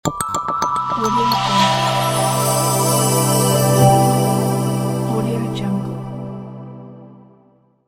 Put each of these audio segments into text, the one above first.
Audio Jungle.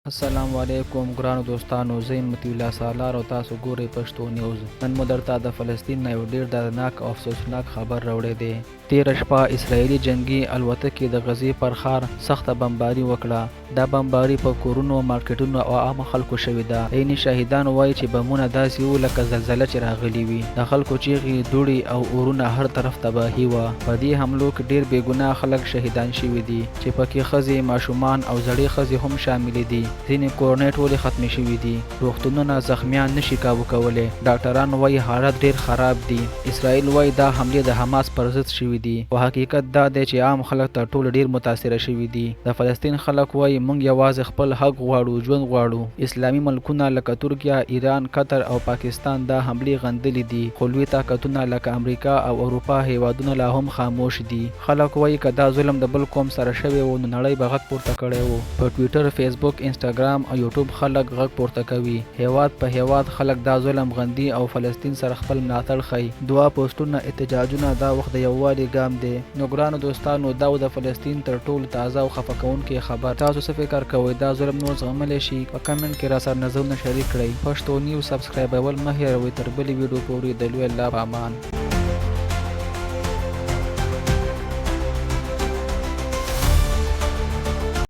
السلام علیکم ګرانو دوستانو، زه متي الله سالار او تاسو ګورئ پښتو نیوز. نن مو درته د فلسطین نه یو ډیر دردناک او افسوسناک خبر راوړی دی. تېره شپه اسرائیلي جنگي الوتکې د غزې پر ښار سخته بمباري وکړه. دا بمباري په کورونو، مارکیټونو او عامه خلکو شوې ده. عیني شاهدان وایي چې بمونه داسې وو لکه زلزله چې راغلي وي. د خلکو چیغې، دوړې او اورونه هر طرف تباهي وه. په دې حملو کې ډیر بېګناه خلک شهیدان شوي دي چې پکې ښځې، ماشومان او زړې ښځې هم شاملې دي. ځینې کورنۍ ټولې ختمې شوي دي. روغتونونه زخمیان نشي کابو کولی. ډاکټران وایي حالت ډیر خراب دي. اسرائیل وایي دا حملې د حماس پر ضد شوي دي. خو حقیقت دا دی چې عام خلک تر ټولو ډیر متاثره شوي دي. د فلسطین خلک وایي موږ یوازې خپل حق غواړو، ژوند غواړو. اسلامي ملکونه لکه ترکیه، ایران، قطر او پاکستان دا حملې غندلې دي. خو لوی طاقتونه لکه امریکا او اروپا هیوادونه لا هم خاموش دي. خلک وایي که دا ظلم د بل قوم سره شوی و نو نړۍ به غږ پورته کړی و. په ټویټر، فیسبوک، انسټاګرام او یوټیوب خلک غږ پورته کوي. هیواد په هیواد خلک دا ظلم غندي او فلسطین سره خپل ملاتړ ښيي. دعا پوسټونه، احتجاجونه دا وخت د یووالي ګام دی. نو ګرانو دوستانو، دا د فلسطین تر ټولو تازه او خفه کوونکی خبر. تاسو څه فکر کوئ؟ دا ظلم نور زغملی شي؟ په کمنټ کې راسره نظرونه شریک کړئ. پښتو نیوز سبسکرایبول مه هېروئ. تر بلې ویډیو پورې د لوی الله په امان.